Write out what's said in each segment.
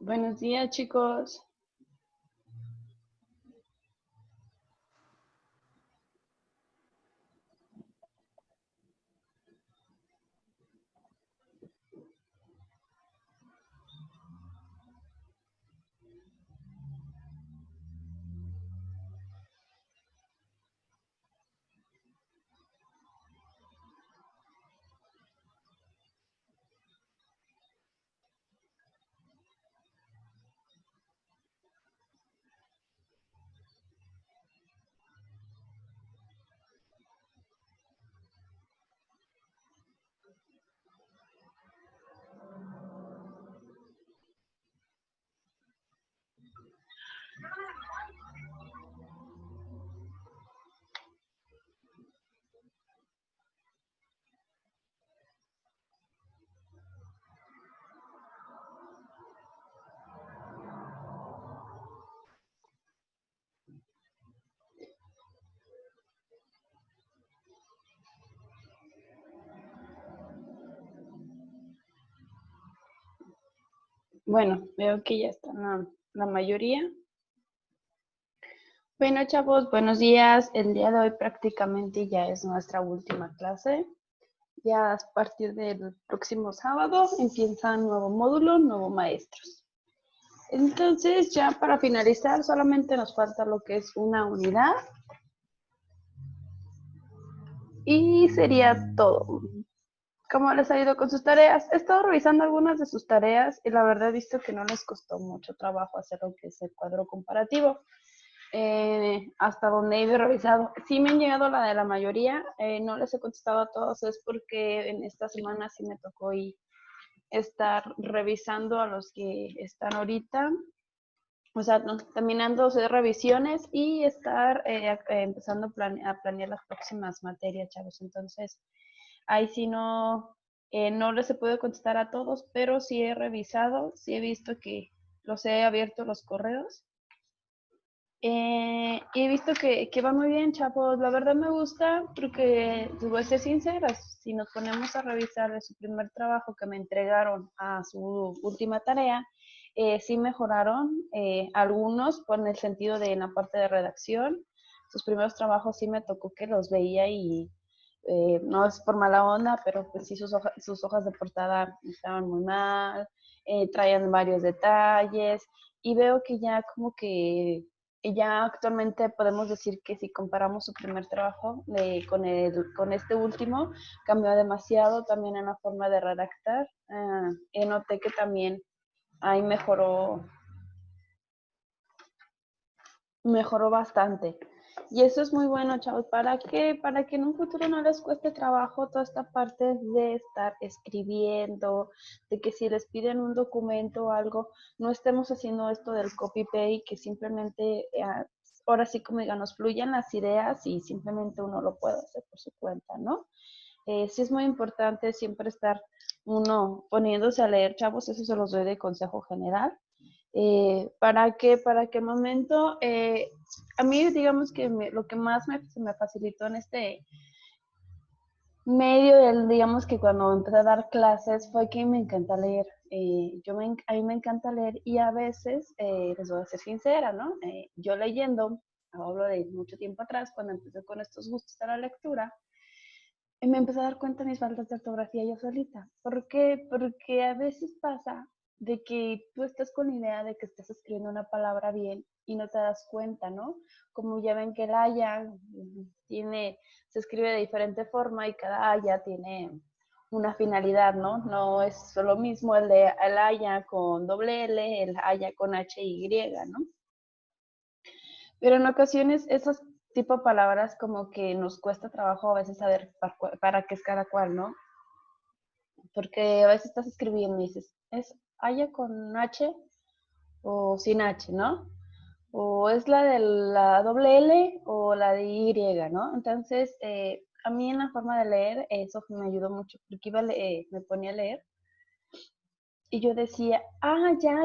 Buenos días, chicos. Bueno, veo que ya están la mayoría. Bueno, chavos, buenos días. El día de hoy prácticamente ya es nuestra última clase. Ya a partir del próximo sábado empieza nuevo módulo, nuevo maestros. Entonces, ya para finalizar, solamente nos falta lo que es una unidad. Y sería todo. ¿Cómo les ha ido con sus tareas? He estado revisando algunas de sus tareas y la verdad he visto que no les costó mucho trabajo hacer lo que es el cuadro comparativo. Hasta donde he revisado. Sí me han llegado la de la mayoría, no les he contestado a todos, es porque en esta semana sí me tocó estar revisando a los que están ahorita, o sea, no, terminando de revisiones y estar empezando a planear las próximas materias, chavos. Entonces, ahí sí no les he podido contestar a todos, pero sí he revisado, sí he visto que los he abierto los correos. Y he visto que va muy bien, chavos. La verdad me gusta porque, les voy a ser sincera, si nos ponemos a revisar de su primer trabajo que me entregaron a su última tarea, sí mejoraron algunos por el sentido de en la parte de redacción. Sus primeros trabajos sí me tocó que los veía y no es por mala onda, pero pues sí sus hojas de portada estaban muy mal, traían varios detalles y veo que ya como que ya actualmente podemos decir que si comparamos su primer trabajo con este último, cambió demasiado también en la forma de redactar. Noté que también ahí mejoró bastante. Y eso es muy bueno, chavos. ¿Para qué? Para que en un futuro no les cueste trabajo toda esta parte de estar escribiendo, de que si les piden un documento o algo, no estemos haciendo esto del copy-paste, que simplemente, ahora sí como digan, nos fluyen las ideas y simplemente uno lo puede hacer por su cuenta, ¿no? Sí es muy importante siempre estar uno poniéndose a leer, chavos, eso se los doy de consejo general. Para que el momento, a mí digamos que lo que más se me facilitó en este medio del, digamos que cuando empecé a dar clases fue que me encanta leer. A mí me encanta leer y a veces, les voy a ser sincera, ¿no? Yo leyendo, hablo de mucho tiempo atrás, cuando empecé con estos gustos de la lectura, me empecé a dar cuenta de mis faltas de ortografía yo solita. ¿Por qué? Porque a veces pasa de que tú estás con la idea de que estás escribiendo una palabra bien y no te das cuenta, ¿no? Como ya ven que el haya se escribe de diferente forma y cada haya tiene una finalidad, ¿no? No es lo mismo el haya con doble L, el haya con H y Y, ¿no? Pero en ocasiones esas tipo de palabras como que nos cuesta trabajo a veces saber para qué es cada cual, ¿no? Porque a veces estás escribiendo y dices, ¿es haya con H o sin H, ¿no? O es la de la doble L o la de Y, ¿no? Entonces, a mí en la forma de leer, eso me ayudó mucho, porque me ponía a leer y yo decía,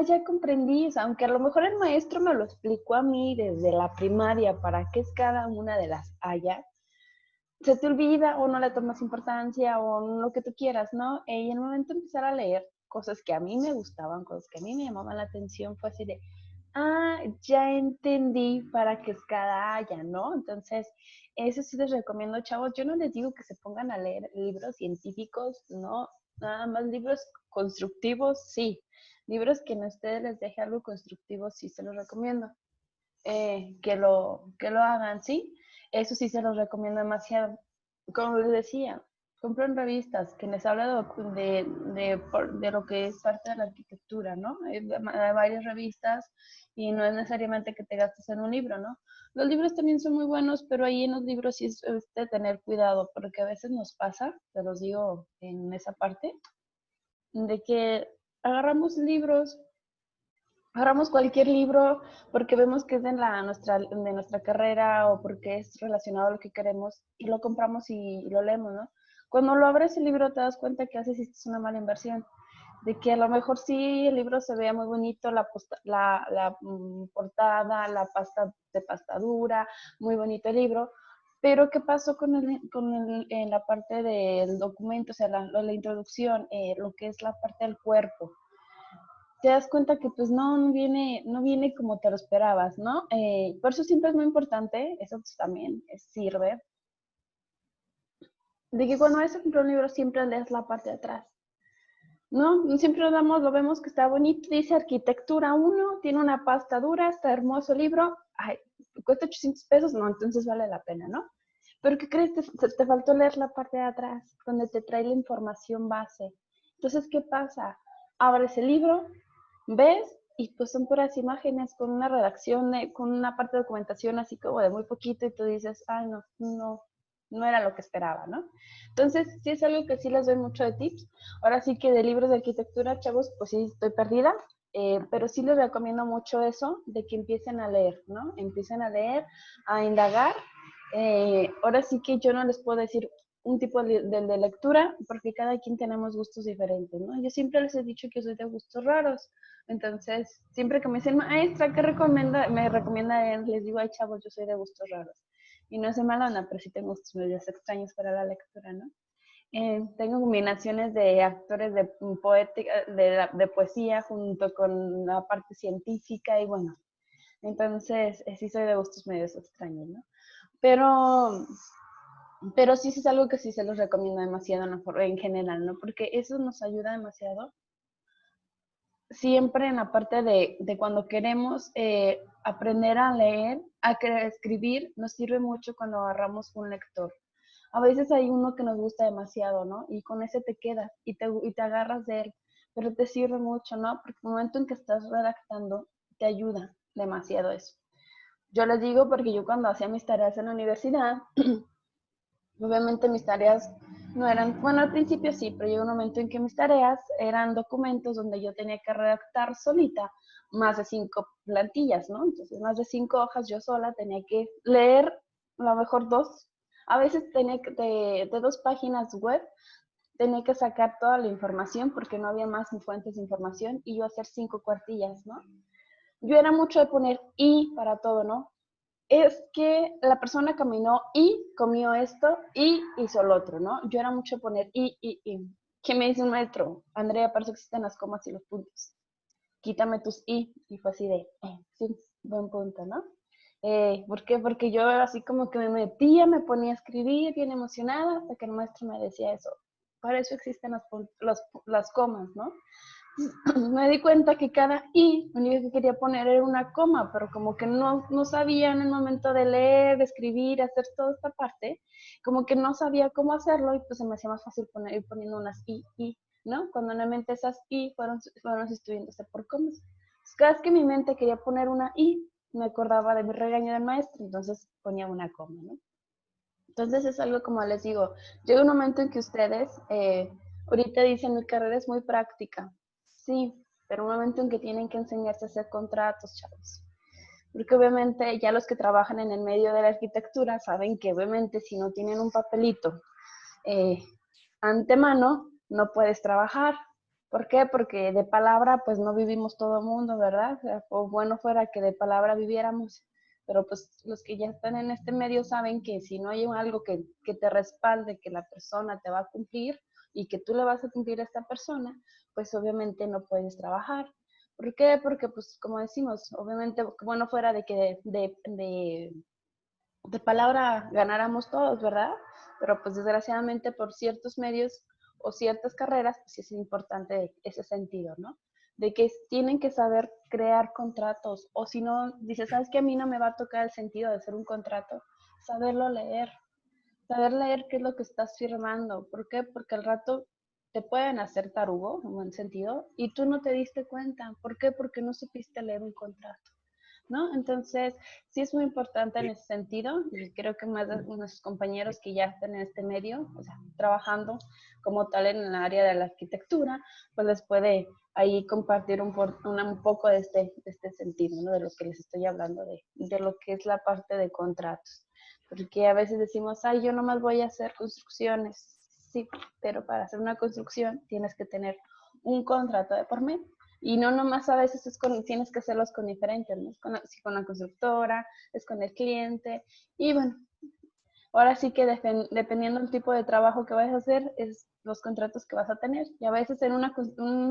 ya comprendí, o sea, aunque a lo mejor el maestro me lo explicó a mí desde la primaria para qué es cada una de las haya, se te olvida o no le tomas importancia o lo que tú quieras, ¿no? Y en el momento de empezar a leer, cosas que a mí me gustaban, cosas que a mí me llamaban la atención, fue así de, ya entendí para qué es cada haya, ¿no? Entonces, eso sí les recomiendo, chavos. Yo no les digo que se pongan a leer libros científicos, no, nada más libros constructivos, sí. Libros que a ustedes les deje algo constructivo, sí se los recomiendo. Que lo hagan, ¿sí? Eso sí se los recomiendo demasiado. Como les decía, compren revistas que les habla de lo que es parte de la arquitectura, ¿no? Hay varias revistas y no es necesariamente que te gastes en un libro, ¿no? Los libros también son muy buenos, pero ahí en los libros sí es de tener cuidado, porque a veces nos pasa, te los digo en esa parte, de que agarramos libros, agarramos cualquier libro porque vemos que es de nuestra carrera o porque es relacionado a lo que queremos y lo compramos y lo leemos, ¿no? Cuando lo abres el libro te das cuenta que haces una mala inversión, de que a lo mejor sí el libro se vea muy bonito, la portada, la pasta de pasta dura, muy bonito el libro, pero ¿qué pasó en la parte del documento, o sea, la introducción, lo que es la parte del cuerpo? Te das cuenta que pues no viene como te lo esperabas, ¿no? Por eso siempre es muy importante, eso pues, también sirve, de que cuando vas a comprar un libro siempre lees la parte de atrás, ¿no? Siempre lo vemos que está bonito, dice arquitectura 1, tiene una pasta dura, está hermoso el libro, ay, cuesta 800 pesos, no, entonces vale la pena, ¿no? Pero ¿qué crees? Te faltó leer la parte de atrás, donde te trae la información base. Entonces, ¿qué pasa? Abres el libro, ves y pues son puras imágenes con una redacción, con una parte de documentación así como de muy poquito y tú dices, ay, no era lo que esperaba, ¿no? Entonces, sí es algo que sí les doy mucho de tips. Ahora sí que de libros de arquitectura, chavos, pues sí estoy perdida, pero sí les recomiendo mucho eso, de que empiecen a leer, ¿no? Empiecen a leer, a indagar. Ahora sí que yo no les puedo decir un tipo de lectura, porque cada quien tenemos gustos diferentes, ¿no? Yo siempre les he dicho que soy de gustos raros, entonces siempre que me dicen, maestra, ¿qué me recomienda él? Les digo, ay, chavos, yo soy de gustos raros. Y no es de mala onda, pero sí tengo gustos medios extraños para la lectura, ¿no? Tengo combinaciones de actores de poética, de poesía junto con la parte científica y bueno, entonces sí soy de gustos medios extraños, ¿no? Pero pero sí es algo que sí se los recomiendo demasiado en general, ¿no? Porque eso nos ayuda demasiado siempre en la parte de cuando queremos aprender a leer, escribir, nos sirve mucho cuando agarramos un lector. A veces hay uno que nos gusta demasiado, ¿no? Y con ese te quedas y te agarras de él, pero te sirve mucho, ¿no? Porque el momento en que estás redactando te ayuda demasiado eso. Yo les digo porque yo cuando hacía mis tareas en la universidad, obviamente mis tareas no eran, bueno, al principio sí, pero llegó un momento en que mis tareas eran documentos donde yo tenía que redactar solita más de 5 plantillas, ¿no? Entonces, más de 5 hojas yo sola tenía que leer a lo mejor dos, a veces tenía que, de 2 páginas web, tenía que sacar toda la información porque no había más fuentes de información y yo hacer 5 cuartillas, ¿no? Yo era mucho de poner y para todo, ¿no? Es que la persona caminó y comió esto y hizo lo otro, ¿no? Yo era mucho poner y. ¿Qué me dice un maestro? Andrea, para eso existen las comas y los puntos. Quítame tus y. Y fue así de, sí, buen punto, ¿no? ¿Por qué? Porque yo así como que me metía, me ponía a escribir bien emocionada hasta que el maestro me decía eso. Para eso existen las comas, ¿no? Me di cuenta que cada I, lo único que quería poner era una coma, pero como que no sabía en el momento de leer, de escribir, hacer toda esta parte, como que no sabía cómo hacerlo y pues se me hacía más fácil ir poniendo unas I, ¿no? Cuando realmente esas I fueron sustituyéndose por comas. Entonces, cada vez que mi mente quería poner una I, me acordaba de mi regaño del maestro, entonces ponía una coma, ¿no? Entonces es algo como les digo, llega un momento en que ustedes, ahorita dicen mi carrera es muy práctica, sí, pero un momento en que tienen que enseñarse a hacer contratos, chavos. Porque obviamente ya los que trabajan en el medio de la arquitectura saben que obviamente si no tienen un papelito eh, antemano, no puedes trabajar. ¿Por qué? Porque de palabra pues no vivimos todo el mundo, ¿verdad? O bueno fuera que de palabra viviéramos. Pero pues los que ya están en este medio saben que si no hay algo que te respalde, que la persona te va a cumplir y que tú le vas a cumplir a esta persona, pues obviamente no puedes trabajar. ¿Por qué? Porque, pues, como decimos, obviamente, bueno, fuera de que de palabra ganáramos todos, ¿verdad? Pero pues desgraciadamente por ciertos medios o ciertas carreras, pues sí es importante ese sentido, ¿no? De que tienen que saber crear contratos, o si no, dices, ¿sabes qué? A mí no me va a tocar el sentido de hacer un contrato, saber leer qué es lo que estás firmando. ¿Por qué? Porque al rato te pueden hacer tarugo, en buen sentido, y tú no te diste cuenta. ¿Por qué? Porque no supiste leer un contrato. ¿No? Entonces, sí es muy importante en ese sentido, y creo que más de nuestros compañeros que ya están en este medio, o sea, trabajando como tal en el área de la arquitectura, pues les puede ahí compartir un poco de este sentido, ¿no? De lo que les estoy hablando, de lo que es la parte de contratos. Porque a veces decimos, ay, yo nomás voy a hacer construcciones. Sí, pero para hacer una construcción tienes que tener un contrato de por medio. Y no nomás a veces tienes que hacerlos con diferentes, ¿no? Si con la constructora, es con el cliente. Y bueno, ahora sí que dependiendo del tipo de trabajo que vayas a hacer, es los contratos que vas a tener. Y a veces en una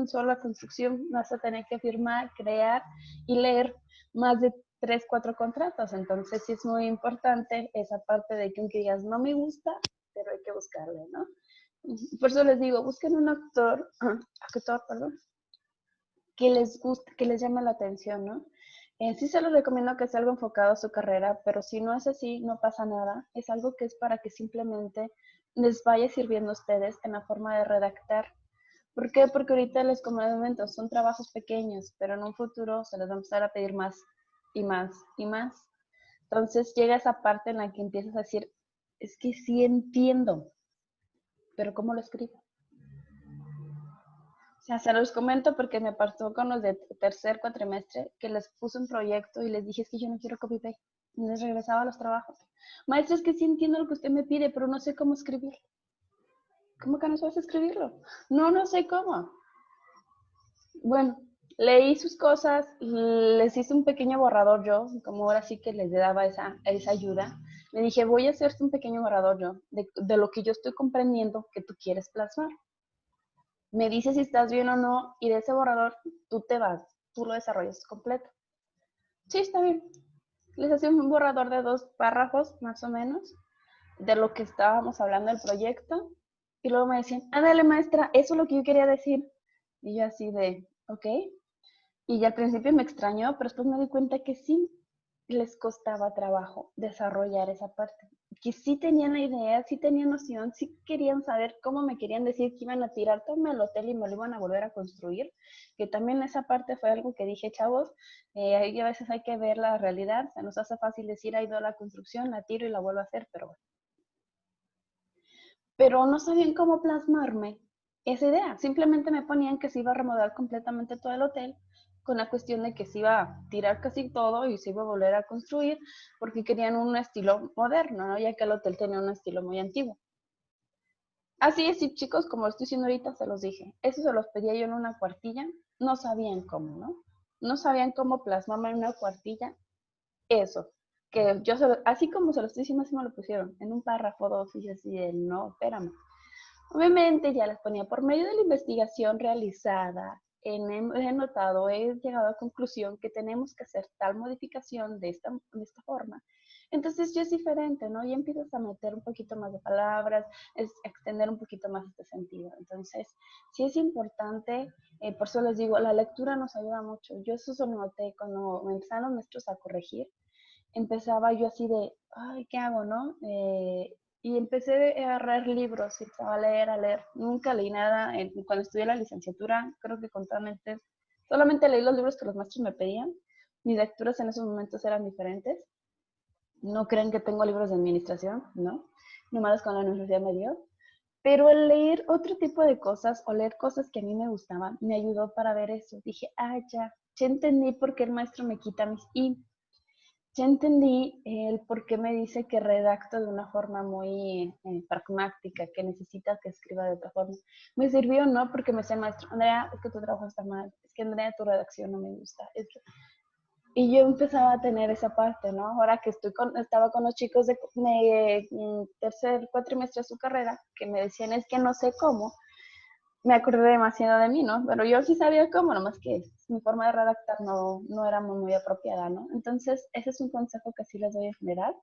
sola construcción vas a tener que firmar, crear y leer más de 3, 4 contratos. Entonces sí es muy importante esa parte de que aunque digas no me gusta, pero hay que buscarle, ¿no? Por eso les digo, busquen un actor, perdón, que les guste, que les llame la atención, ¿no? Sí se los recomiendo que sea algo enfocado a su carrera, pero si no es así, no pasa nada. Es algo que es para que simplemente les vaya sirviendo a ustedes en la forma de redactar. ¿Por qué? Porque ahorita les comento, son trabajos pequeños, pero en un futuro se les va a empezar a pedir más y más y más. Entonces llega esa parte en la que empiezas a decir, es que sí entiendo, pero ¿cómo lo escribo? O sea, se los comento porque me pasó con los de tercer cuatrimestre que les puse un proyecto y les dije es que yo no quiero copy-paste. Y les regresaba los trabajos. Maestra, es que sí entiendo lo que usted me pide, pero no sé cómo escribirlo. ¿Cómo que no sabes escribirlo? No, no sé cómo. Bueno, leí sus cosas, les hice un pequeño borrador yo, como ahora sí que les daba esa ayuda. Le dije, voy a hacerte un pequeño borrador yo de lo que yo estoy comprendiendo que tú quieres plasmar. Me dices si estás bien o no, y de ese borrador tú te vas, tú lo desarrollas completo. Sí, está bien. Les hacía un borrador de 2 párrafos, más o menos, de lo que estábamos hablando del proyecto, y luego me decían, ándale maestra, eso es lo que yo quería decir. Y yo así de, ok. Y ya al principio me extrañó, pero después me di cuenta que sí les costaba trabajo desarrollar esa parte. Que sí tenían la idea, sí tenían noción, sí querían saber cómo me querían decir que iban a tirar todo el hotel y me lo iban a volver a construir. Que también esa parte fue algo que dije, chavos, a veces hay que ver la realidad. Se nos hace fácil decir, ha ido a la construcción, la tiro y la vuelvo a hacer, pero bueno. Pero no sabían cómo plasmarme esa idea. Simplemente me ponían que se iba a remodelar completamente todo el hotel, con la cuestión de que se iba a tirar casi todo y se iba a volver a construir, porque querían un estilo moderno, ¿no? Ya que el hotel tenía un estilo muy antiguo. Así es, sí, chicos, como lo estoy diciendo ahorita, se los dije. Eso se los pedía yo en una cuartilla. No sabían cómo, ¿no? No sabían cómo plasmarme en una cuartilla eso. Que yo, así como se lo estoy diciendo, así me lo pusieron. En un párrafo, dos, y yo así de, no, espérame. Obviamente ya las ponía por medio de la investigación realizada. He notado, he llegado a la conclusión que tenemos que hacer tal modificación de esta forma. Entonces ya es diferente, ¿no? Ya empiezas a meter un poquito más de palabras, extender un poquito más este sentido. Entonces, sí es importante, por eso les digo, la lectura nos ayuda mucho. Yo eso lo noté cuando me empezaron los maestros a corregir, empezaba yo así de, ay, ¿qué hago, no? Y empecé a agarrar libros, y empezaba a leer. Nunca leí nada. Cuando estudié la licenciatura, creo que contamente, solamente leí los libros que los maestros me pedían. Mis lecturas en esos momentos eran diferentes. No creen que tengo libros de administración, ¿no? Nomás con la universidad me dio. Pero el leer otro tipo de cosas o leer cosas que a mí me gustaban, me ayudó para ver eso. Dije, ya entendí por qué el maestro me quita mis I. Ya entendí el por qué me dice que redacto de una forma muy pragmática, que necesita que escriba de otra forma. Me sirvió, ¿no? Porque me decía el maestro, Andrea, es que tu trabajo está mal, es que Andrea, tu redacción no me gusta. Y yo empezaba a tener esa parte, ¿no? Ahora que estaba con los chicos de tercer cuatrimestre de su carrera, que me decían, es que no sé cómo. me acordé demasiado de mí, ¿no? Pero yo sí sabía cómo, nomás que mi forma de redactar no era muy apropiada, ¿no? Entonces, ese es un consejo que sí les doy en general,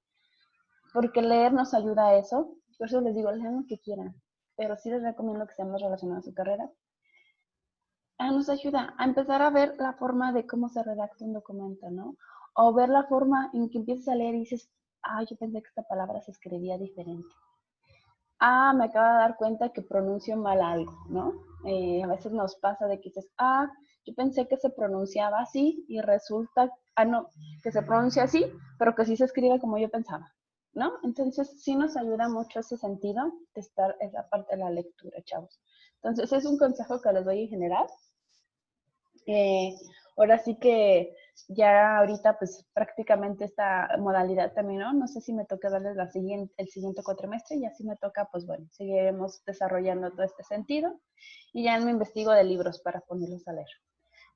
porque leer nos ayuda a eso. Por eso les digo, lean lo que quieran, pero sí les recomiendo que sean más relacionados a su carrera. Nos ayuda a empezar a ver la forma de cómo se redacta un documento, ¿no? O ver la forma en que empiezas a leer y dices, yo pensé que esta palabra se escribía diferente. Me acabo de dar cuenta que pronuncio mal algo, ¿no? A veces nos pasa de que dices, yo pensé que se pronunciaba así y resulta, no, que se pronuncia así, pero que sí se escribe como yo pensaba, ¿no? Entonces sí nos ayuda mucho ese sentido de estar esa parte de la lectura, chavos. Entonces es un consejo que les doy en general. Eh, Ahora sí que ya ahorita pues prácticamente esta modalidad terminó. No sé si me toca darles el siguiente cuatrimestre y así me toca, pues bueno, seguiremos desarrollando todo este sentido y ya me investigo de libros para ponerlos a leer.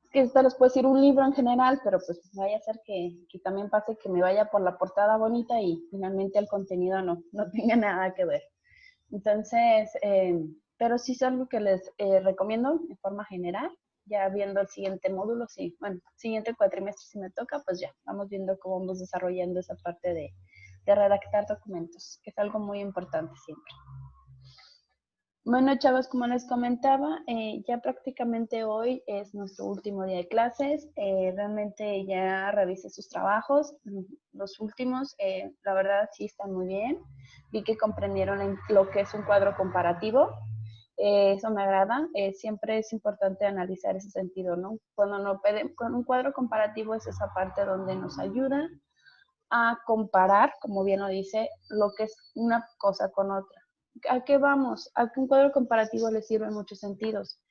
Es que esto les puedo decir un libro en general, pero pues vaya a ser que también pase que me vaya por la portada bonita y finalmente el contenido no tenga nada que ver. Entonces, pero sí es algo que les recomiendo de forma general. Ya viendo el siguiente módulo, sí, bueno, siguiente cuatrimestre si me toca, pues ya, vamos viendo cómo vamos desarrollando esa parte de redactar documentos, que es algo muy importante siempre. Bueno, chavos, como les comentaba, ya prácticamente hoy es nuestro último día de clases. Realmente ya revisé sus trabajos, los últimos, la verdad sí están muy bien. Vi que comprendieron lo que es un cuadro comparativo. Eso me agrada. Siempre es importante analizar ese sentido, ¿no? Con un cuadro comparativo es esa parte donde nos ayuda a comparar, como bien lo dice, lo que es una cosa con otra. ¿A qué vamos? A que un cuadro comparativo le sirve en muchos sentidos.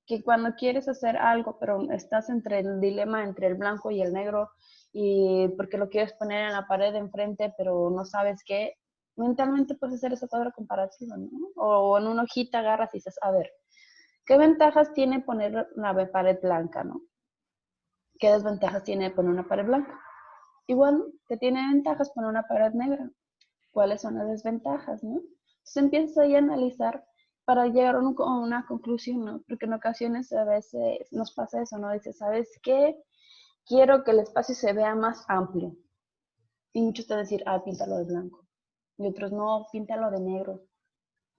Que cuando quieres hacer algo, pero estás entre el dilema entre el blanco y el negro, y porque lo quieres poner en la pared de enfrente, pero no sabes qué, mentalmente puedes hacer ese cuadro comparativo, ¿no? O en una hojita agarras y dices, a ver, ¿qué ventajas tiene poner una pared blanca, no? ¿Qué desventajas tiene poner una pared blanca? Igual, ¿qué tiene ventajas poner una pared negra? ¿Cuáles son las desventajas, no? Entonces empiezas ahí a analizar para llegar a una conclusión, ¿no? Porque en ocasiones a veces nos pasa eso, ¿no? Dices, ¿sabes qué? Quiero que el espacio se vea más amplio. Y muchos te van a decir, píntalo de blanco. Y otros, no, píntalo de negro.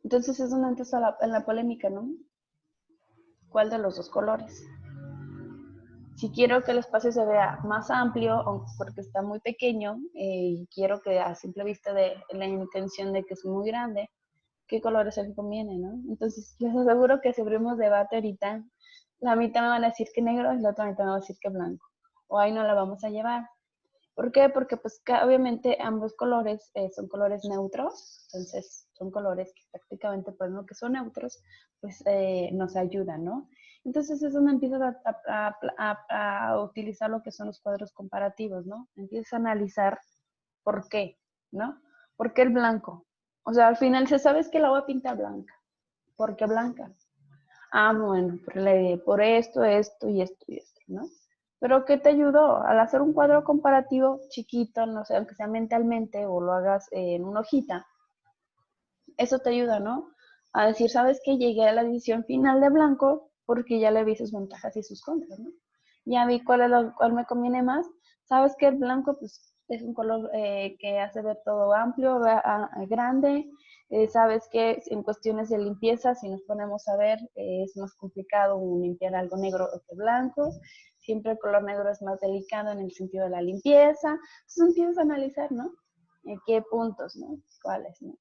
Entonces es donde entras en la polémica, ¿no? ¿Cuál de los dos colores? Si quiero que el espacio se vea más amplio, porque está muy pequeño, y quiero que a simple vista de la intención de que es muy grande, ¿qué colores se conviene, no? Entonces, les aseguro que si abrimos debate ahorita, la mitad me van a decir que negro y la otra mitad me va a decir que blanco. O ahí no la vamos a llevar. ¿Por qué? Porque pues obviamente ambos colores son colores neutros, entonces son colores que prácticamente por lo que son neutros, pues nos ayudan, ¿no? Entonces es donde empiezas a utilizar lo que son los cuadros comparativos, ¿no? Empiezas a analizar por qué, ¿no? ¿Por qué el blanco? O sea, al final se sabes que la voy a pintar blanca. ¿Por qué blanca? Bueno, por esto y esto y esto, ¿no? Pero ¿qué te ayudó? Al hacer un cuadro comparativo chiquito, no sé, aunque sea mentalmente o lo hagas en una hojita, eso te ayuda, ¿no? A decir, ¿sabes qué? Llegué a la decisión final de blanco porque ya le vi sus ventajas y sus contras, ¿no? Ya vi cuál me conviene más. ¿Sabes qué? El blanco, pues, es un color que hace ver todo amplio, grande. Sabes que en cuestiones de limpieza, si nos ponemos a ver, es más complicado limpiar algo negro que blanco. Siempre el color negro es más delicado en el sentido de la limpieza. Entonces empiezas a analizar, ¿no? ¿Qué puntos, ¿no? ¿Cuáles, no?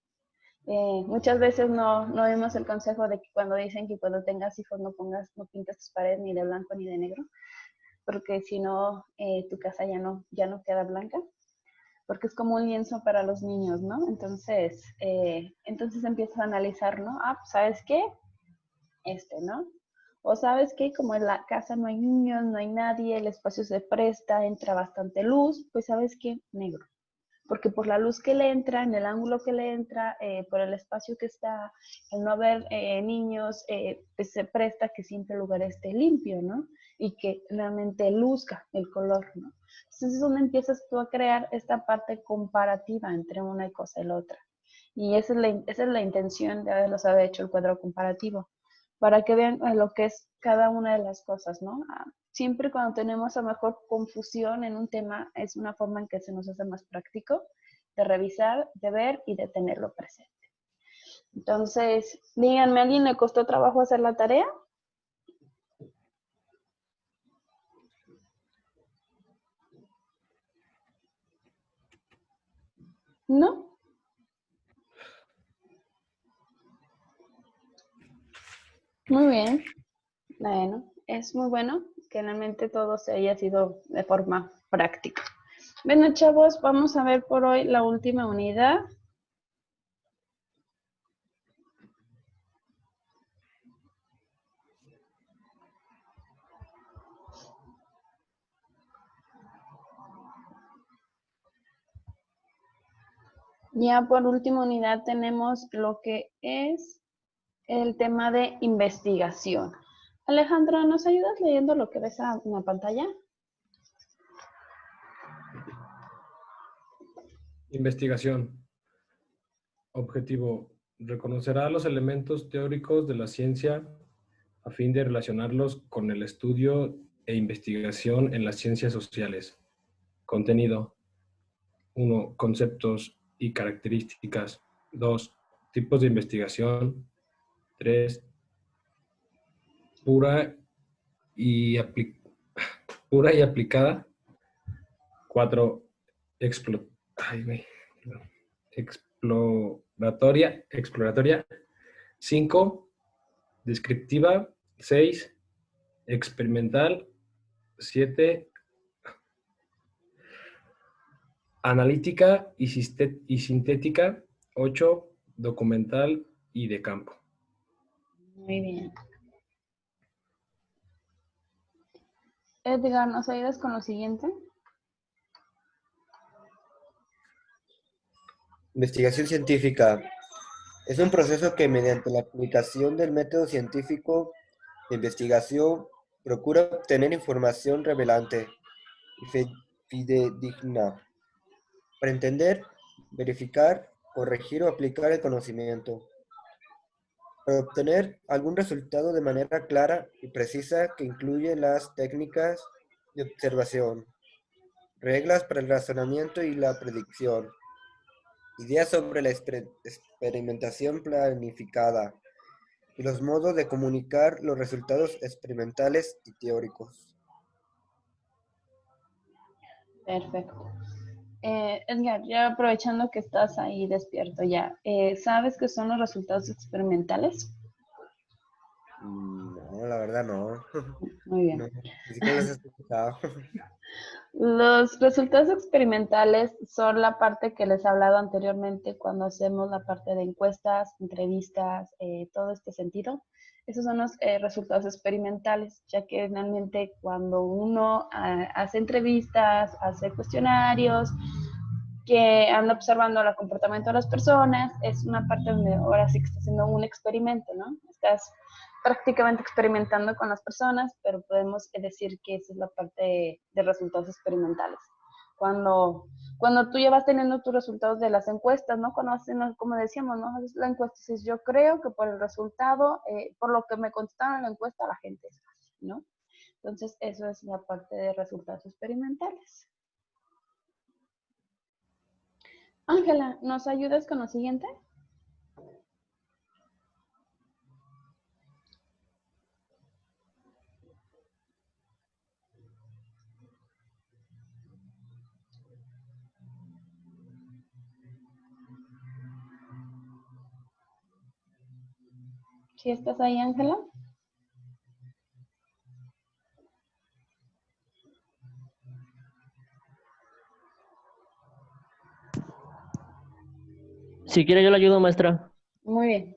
Muchas veces no vemos el consejo de que cuando dicen que cuando tengas hijos no pintes tus paredes ni de blanco ni de negro, porque si no, tu casa ya no queda blanca, porque es como un lienzo para los niños, ¿no? Entonces empiezas a analizar, ¿no? Pues, ¿sabes qué? ¿No? O sabes qué, como en la casa no hay niños, no hay nadie, el espacio se presta, entra bastante luz, pues ¿sabes qué? Negro. Porque por la luz que le entra, en el ángulo que le entra, por el espacio que está, el no haber niños, pues se presta que siempre el lugar esté limpio, ¿no? Y que realmente luzca el color, ¿no? Entonces es donde empiezas tú a crear esta parte comparativa entre una cosa y la otra. Y esa es la intención de haber hecho el cuadro comparativo. para que vean lo que es cada una de las cosas, ¿no? Siempre cuando tenemos a lo mejor confusión en un tema, es una forma en que se nos hace más práctico de revisar, de ver y de tenerlo presente. Entonces, díganme, ¿a alguien le costó trabajo hacer la tarea? ¿No? Muy bien. Bueno, es muy bueno que realmente todo se haya sido de forma práctica. Bueno, chavos, vamos a ver por hoy la última unidad. Ya por última unidad tenemos lo que es el tema de investigación. Alejandra, ¿nos ayudas leyendo lo que ves en la pantalla? Investigación. Objetivo. Reconocerá los elementos teóricos de la ciencia a fin de relacionarlos con el estudio e investigación en las ciencias sociales. Contenido. 1. Conceptos y características. 2. Tipos de investigación. 3. Pura y aplicada. 4. Exploratoria. 5. Descriptiva. 6. Experimental. 7. Analítica y sintética. 8. Documental y de campo. Muy bien. Edgar, ¿nos ayudas con lo siguiente? Investigación científica es un proceso que mediante la aplicación del método científico de investigación procura obtener información relevante y fidedigna para entender, verificar, corregir o aplicar el conocimiento, para obtener algún resultado de manera clara y precisa que incluye las técnicas de observación, reglas para el razonamiento y la predicción, ideas sobre la experimentación planificada y los modos de comunicar los resultados experimentales y teóricos. Perfecto. Edgar, ya aprovechando que estás ahí despierto ya, ¿sabes qué son los resultados experimentales? No, la verdad no. Muy bien. No, ni siquiera los he escuchado. Los resultados experimentales son la parte que les he hablado anteriormente cuando hacemos la parte de encuestas, entrevistas, todo este sentido. Esos son los resultados experimentales, ya que realmente cuando uno hace entrevistas, hace cuestionarios, que anda observando el comportamiento de las personas, es una parte donde ahora sí que está haciendo un experimento, ¿no? Estás prácticamente experimentando con las personas, pero podemos decir que esa es la parte de resultados experimentales. Cuando tú ya vas teniendo tus resultados de las encuestas, ¿no? Cuando hacen, como decíamos, ¿no? Haces la encuesta y dices, yo creo que por el resultado, por lo que me contestaron en la encuesta, la gente es fácil, ¿no? Entonces, eso es la parte de resultados experimentales. Ángela, ¿nos ayudas con lo siguiente? ¿Sí estás ahí, Ángela? Si quiere, yo le ayudo, maestra. Muy bien.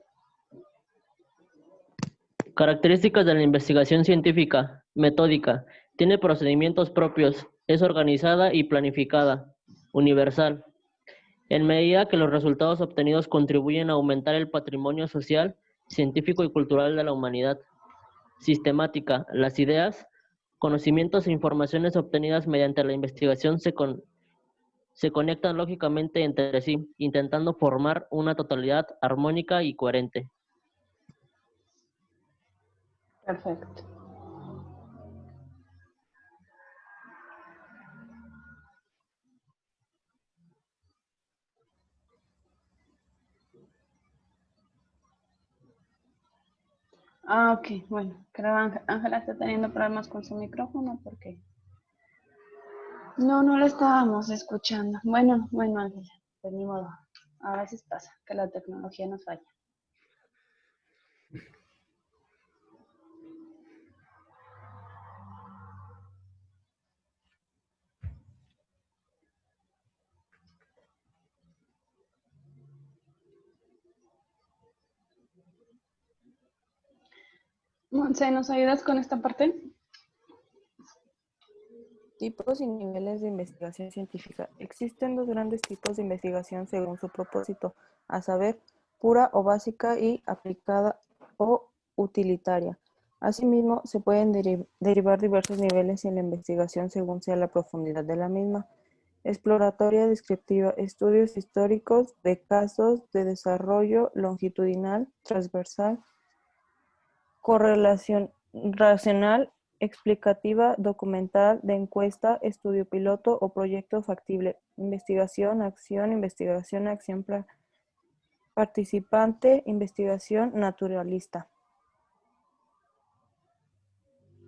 Características de la investigación científica. Metódica. Tiene procedimientos propios. Es organizada y planificada. Universal. En medida que los resultados obtenidos contribuyen a aumentar el patrimonio social, científico y cultural de la humanidad. Sistemática. Las ideas, conocimientos e informaciones obtenidas mediante la investigación se conectan lógicamente entre sí, intentando formar una totalidad armónica y coherente. Perfecto. Ah, ok, bueno, creo que Ángela está teniendo problemas con su micrófono porque no la estábamos escuchando. Bueno, Ángela, pues ni modo. A veces pasa que la tecnología nos falla. Monse, ¿nos ayudas con esta parte? Tipos y niveles de investigación científica. Existen dos grandes tipos de investigación según su propósito, a saber, pura o básica y aplicada o utilitaria. Asimismo, se pueden derivar diversos niveles en la investigación según sea la profundidad de la misma. Exploratoria, descriptiva, estudios históricos de casos de desarrollo longitudinal, transversal, correlación racional, explicativa, documental, de encuesta, estudio piloto o proyecto factible, investigación, acción participante, investigación naturalista.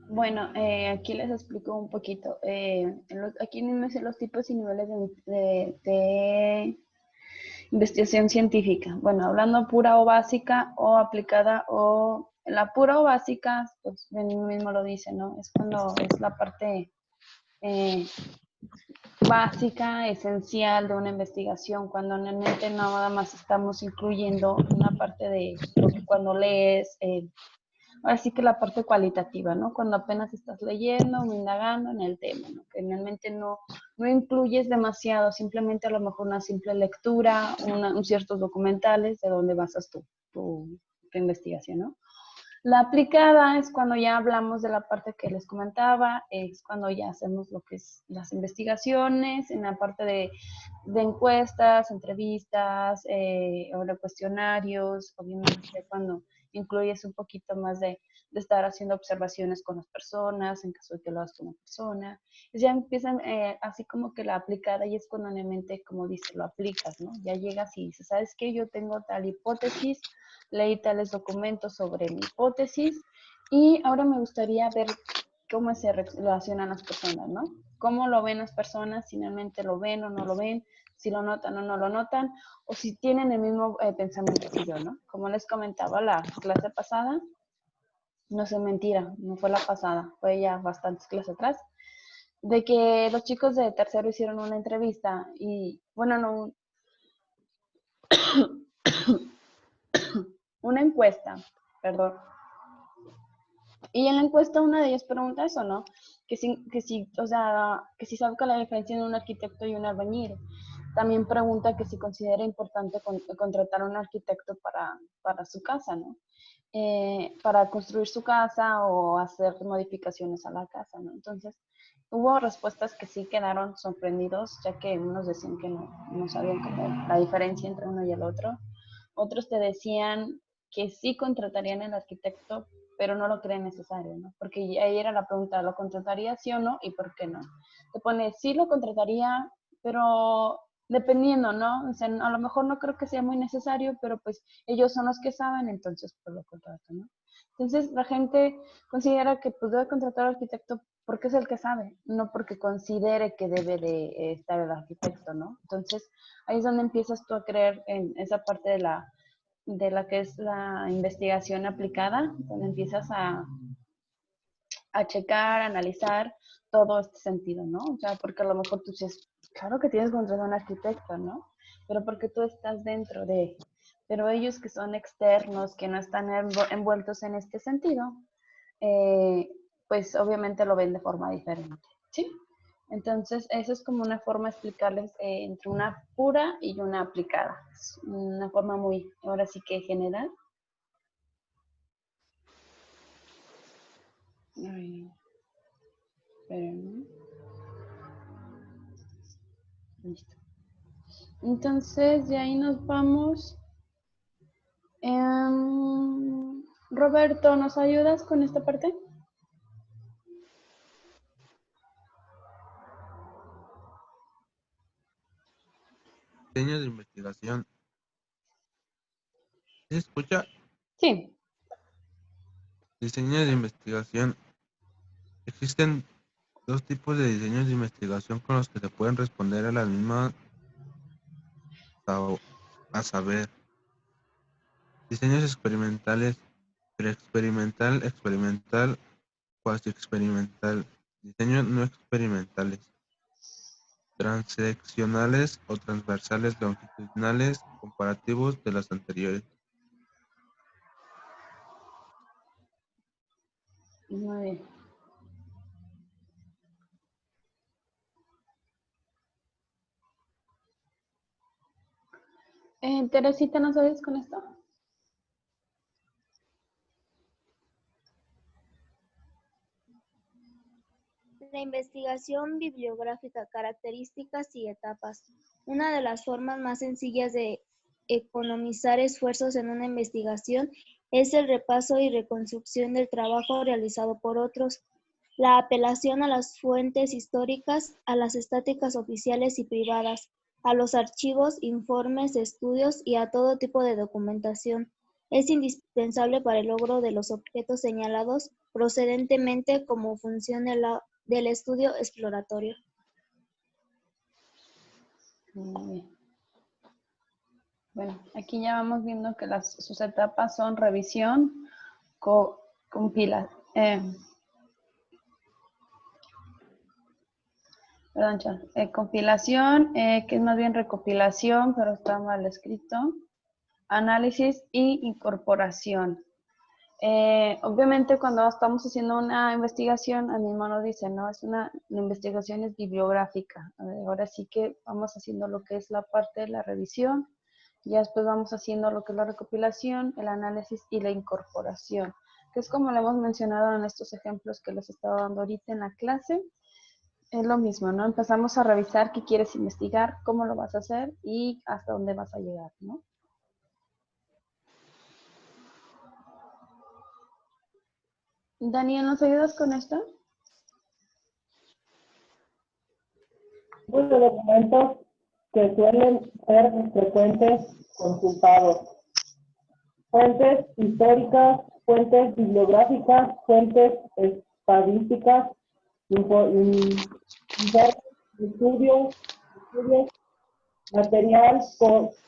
Bueno, aquí les explico un poquito. Aquí me dicen los tipos y niveles de investigación científica. Bueno, hablando pura o básica o aplicada o la pura o básica, pues de mí mismo lo dice, ¿no? Es cuando es la parte básica, esencial de una investigación, cuando realmente nada más estamos incluyendo una parte de lo que cuando lees, ahora sí que la parte cualitativa, ¿no? Cuando apenas estás leyendo o indagando en el tema, ¿no? Que realmente no incluyes demasiado, simplemente a lo mejor una simple lectura, ciertos documentales de donde basas tu investigación, ¿no? La aplicada es cuando ya hablamos de la parte que les comentaba, es cuando ya hacemos lo que es las investigaciones, en la parte de encuestas, entrevistas, o de cuestionarios, obviamente cuando incluyes un poquito más de estar haciendo observaciones con las personas, en caso de que lo hagas con una persona. Pues ya empiezan así como que la aplicada y es cuando realmente, como dice, lo aplicas, ¿no? Ya llegas y dices, ¿sabes qué? Yo tengo tal hipótesis, leí tales documentos sobre mi hipótesis y ahora me gustaría ver cómo se relacionan las personas, ¿no? Cómo lo ven las personas, si realmente lo ven o no lo ven, si lo notan o no lo notan, o si tienen el mismo pensamiento que yo, ¿no? Como les comentaba la clase pasada, no sé, mentira, no fue la pasada, fue ya bastantes clases atrás, de que los chicos de tercero hicieron una entrevista y, bueno, no, una encuesta, perdón. Y en la encuesta una de ellas pregunta eso, ¿no? O sea, que si sabe cuál es la diferencia entre un arquitecto y un albañil. También pregunta que si considera importante contratar a un arquitecto para su casa, ¿no? Para construir su casa o hacer modificaciones a la casa, ¿no? Entonces, hubo respuestas que sí quedaron sorprendidos, ya que unos decían que no sabían como la diferencia entre uno y el otro. Otros te decían que sí contratarían al arquitecto, pero no lo creen necesario, ¿no? Porque ahí era la pregunta, ¿lo contrataría sí o no? ¿Y por qué no? Te pone, sí lo contrataría, pero dependiendo, ¿no? O sea, a lo mejor no creo que sea muy necesario, pero pues ellos son los que saben, entonces pues lo contrato, ¿no? Entonces la gente considera que pues debe contratar al arquitecto porque es el que sabe, no porque considere que debe de estar el arquitecto, ¿no? Entonces ahí es donde empiezas tú a creer en esa parte de la que es la investigación aplicada, donde empiezas a checar, a analizar todo este sentido, ¿no? O sea, porque a lo mejor tú dices, claro que tienes que contratar a un arquitecto, ¿no? Pero porque tú estás dentro de, pero ellos que son externos, que no están envueltos en este sentido, pues obviamente lo ven de forma diferente, ¿sí? Entonces, eso es como una forma de explicarles entre una pura y una aplicada. Es una forma muy, ahora sí que general. Ay, espérenme. Listo. Entonces, de ahí nos vamos. Roberto, ¿nos ayudas con esta parte? Diseño de investigación. ¿Se escucha? Sí. Diseño de investigación. Existen dos tipos de diseños de investigación con los que se pueden responder a las mismas, a saber, diseños experimentales, preexperimental, experimental, cuasi experimental, diseños no experimentales, transeccionales o transversales longitudinales, comparativos de las anteriores. Muy bien. Teresita, ¿nos ayudas con esto? La investigación bibliográfica, características y etapas. Una de las formas más sencillas de economizar esfuerzos en una investigación es el repaso y reconstrucción del trabajo realizado por otros. La apelación a las fuentes históricas, a las estáticas oficiales y privadas, a los archivos, informes, estudios y a todo tipo de documentación es indispensable para el logro de los objetos señalados procedentemente como función del estudio exploratorio. Muy bien. Bueno, aquí ya vamos viendo que sus etapas son revisión, compilación, que es más bien recopilación, pero está mal escrito, análisis y incorporación. Obviamente cuando estamos haciendo una investigación, a mí mismo nos dice, ¿no? La investigación es bibliográfica. Ahora sí que vamos haciendo lo que es la parte de la revisión, y después vamos haciendo lo que es la recopilación, el análisis y la incorporación, que es como lo hemos mencionado en estos ejemplos que les estaba dando ahorita en la clase. Es lo mismo, ¿no? Empezamos a revisar qué quieres investigar, cómo lo vas a hacer y hasta dónde vas a llegar, ¿no? Daniel, ¿nos ayudas con esto? Tipos de documentos que suelen ser frecuentes consultados. Fuentes históricas, fuentes bibliográficas, fuentes estadísticas, informes, estudios, material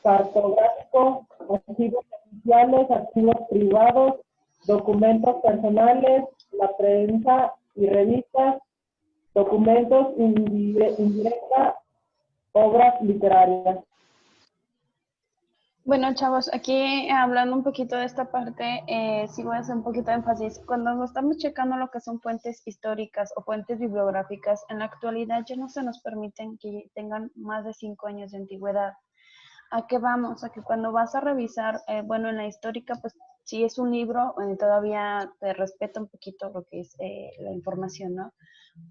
cartográfico, archivos oficiales, archivos privados, documentos personales, la prensa y revistas, documentos indirecta, obras literarias. Bueno, chavos, aquí hablando un poquito de esta parte, sí voy a hacer un poquito de énfasis. Cuando estamos checando lo que son fuentes históricas o fuentes bibliográficas, en la actualidad ya no se nos permiten que tengan más de 5 años de antigüedad. ¿A qué vamos? A que cuando vas a revisar, bueno, en la histórica, pues si es un libro, todavía te respeta un poquito lo que es la información, ¿no?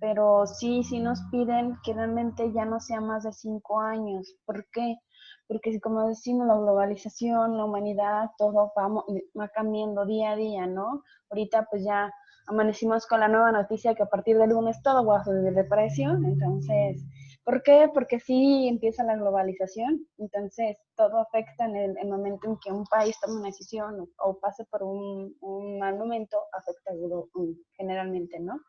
Pero sí nos piden que realmente ya no sea más de 5 años. ¿Por qué? Porque como decimos, la globalización, la humanidad, todo va cambiando día a día, ¿no? Ahorita pues ya amanecimos con la nueva noticia que a partir del lunes todo va a subir de precio, entonces, ¿por qué? Porque sí empieza la globalización, entonces todo afecta en el momento en que un país toma una decisión o pase por un mal momento, afecta generalmente, ¿no?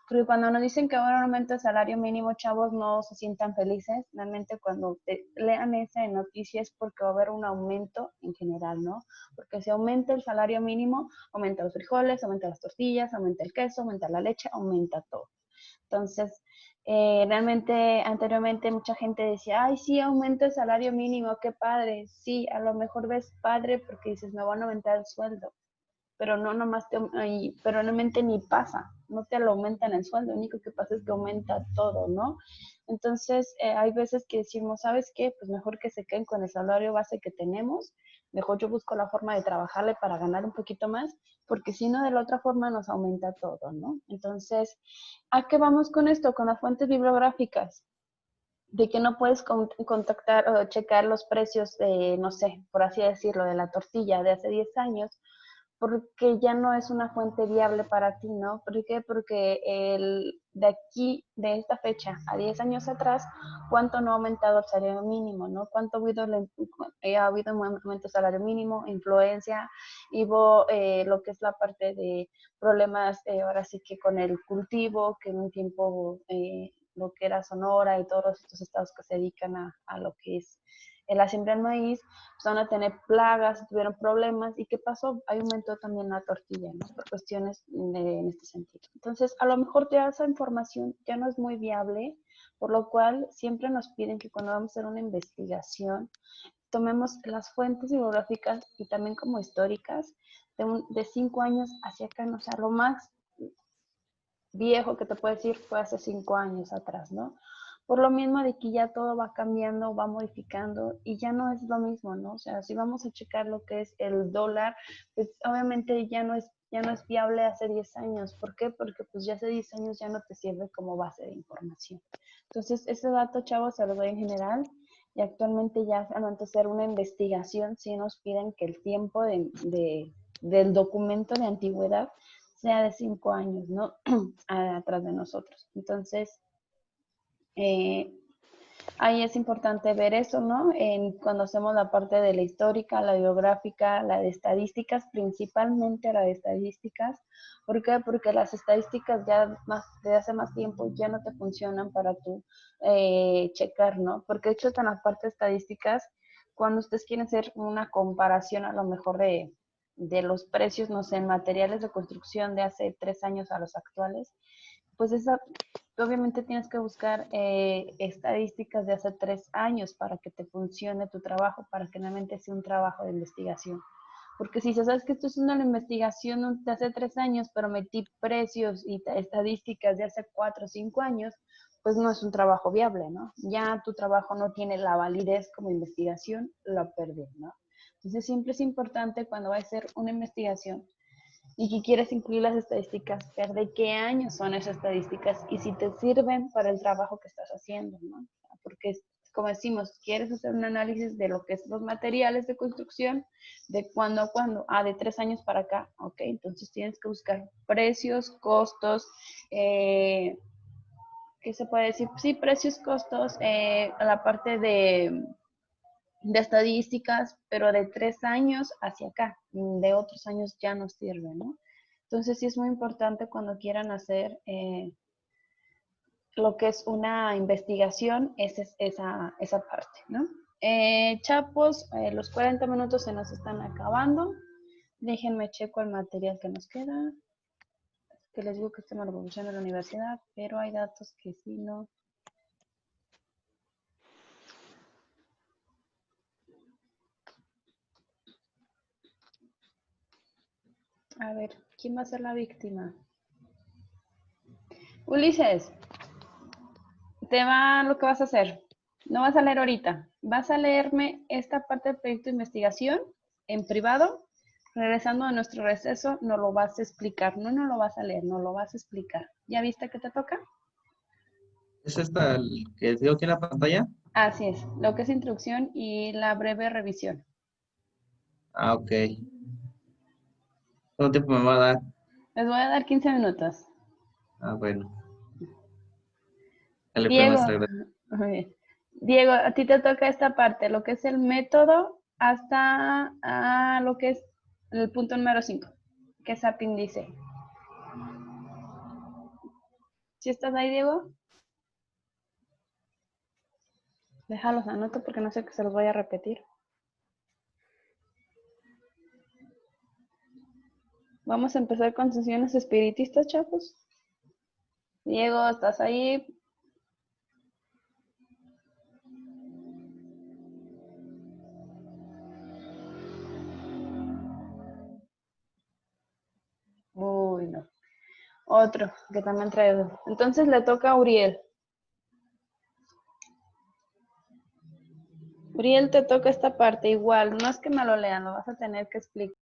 Porque cuando nos dicen que ahora aumenta el salario mínimo, chavos, no se sientan felices. Realmente cuando lean esa noticia es porque va a haber un aumento en general, ¿no? Porque si aumenta el salario mínimo, aumenta los frijoles, aumenta las tortillas, aumenta el queso, aumenta la leche, aumenta todo. Entonces, realmente anteriormente mucha gente decía, ay, sí, aumenta el salario mínimo, qué padre. Sí, a lo mejor ves padre porque dices, me van a aumentar el sueldo, pero no nomás pero realmente ni pasa, no te lo aumentan el sueldo, lo único que pasa es que aumenta todo, ¿no? Entonces, hay veces que decimos, ¿sabes qué? Pues mejor que se queden con el salario base que tenemos, mejor yo busco la forma de trabajarle para ganar un poquito más, porque si no, de la otra forma nos aumenta todo, ¿no? Entonces, ¿a qué vamos con esto? Con las fuentes bibliográficas, de que no puedes contactar o checar los precios de, no sé, por así decirlo, de la tortilla de hace 10 años, porque ya no es una fuente viable para ti, ¿no? ¿Por qué? Porque de aquí, de esta fecha a 10 años atrás, ¿cuánto no ha aumentado el salario mínimo, ¿no? ¿Cuánto ha habido un aumento del salario mínimo, influencia, hubo lo que es la parte de problemas, ahora sí que con el cultivo, que en un tiempo lo que era Sonora y todos estos estados que se dedican a lo que es la siembra del maíz, pues van a tener plagas, tuvieron problemas, ¿y qué pasó? Ahí aumentó también la tortilla, ¿no? Por cuestiones en este sentido. Entonces, a lo mejor ya esa información ya no es muy viable, por lo cual siempre nos piden que cuando vamos a hacer una investigación, tomemos las fuentes bibliográficas y también como históricas de 5 años hacia acá, ¿no? O sea, lo más viejo que te puedo decir fue hace 5 años atrás, ¿no? Por lo mismo de que ya todo va cambiando, va modificando y ya no es lo mismo, ¿no? O sea, si vamos a checar lo que es el dólar, pues obviamente ya no es viable hace 10 años. ¿Por qué? Porque pues ya hace 10 años ya no te sirve como base de información. Entonces, ese dato, chavos, se lo doy en general y actualmente ya al hacer una investigación, sí nos piden que el tiempo del documento de antigüedad sea de 5 años, ¿no? Atrás de nosotros. Entonces, ahí es importante ver eso, ¿no? Cuando hacemos la parte de la histórica, la biográfica, la de estadísticas, principalmente la de estadísticas. ¿Por qué? Porque las estadísticas ya de hace más tiempo ya no te funcionan para tú checar, ¿no? Porque de hecho en la parte de estadísticas, cuando ustedes quieren hacer una comparación a lo mejor de los precios, no sé, en materiales de construcción de hace 3 años a los actuales, pues obviamente tienes que buscar estadísticas de hace 3 años para que te funcione tu trabajo, para que realmente sea un trabajo de investigación. Porque si sabes que esto es una investigación de hace 3 años, pero metí precios y estadísticas de hace 4 o 5 años, pues no es un trabajo viable, ¿no? Ya tu trabajo no tiene la validez como investigación, lo perdés, ¿no? Entonces siempre es importante cuando va a ser una investigación y que quieres incluir las estadísticas, ver de qué años son esas estadísticas y si te sirven para el trabajo que estás haciendo, ¿no? Porque, como decimos, quieres hacer un análisis de lo que es los materiales de construcción, de cuándo a cuándo, de 3 años para acá, ok, entonces tienes que buscar precios, costos, ¿qué se puede decir? Sí, precios, costos, la parte de estadísticas, pero de 3 años hacia acá, de otros años ya no sirve, ¿no? Entonces sí es muy importante cuando quieran hacer lo que es una investigación, esa parte, ¿no? Chapos, los 40 minutos se nos están acabando. Déjenme checo el material que nos queda. Que les digo que esto me lo proporciona la universidad, pero hay datos que sí no. A ver, ¿quién va a ser la víctima? Ulises, lo que vas a hacer. No vas a leer ahorita. Vas a leerme esta parte del proyecto de investigación en privado. Regresando a nuestro receso, no lo vas a explicar. No lo vas a leer, no lo vas a explicar. ¿Ya viste que te toca? ¿Es esta el que digo aquí en la pantalla? Así es. Lo que es introducción y la breve revisión. Ah, ok. ¿Cuánto tiempo me va a dar? Les voy a dar 15 minutos. Ah, bueno. Dale, pues, Diego, maestra, gracias. muy bien. Diego, a ti te toca esta parte, lo que es el método hasta lo que es el punto número 5, que es apéndice. ¿Sí estás ahí, Diego? Déjalos anoto porque no sé que se los voy a repetir. Vamos a empezar con sesiones espiritistas, chavos. Diego, ¿estás ahí? Uy, no. Otro que también traigo. Entonces le toca a Uriel. Uriel, te toca esta parte igual. No es que me lo lean, lo vas a tener que explicar.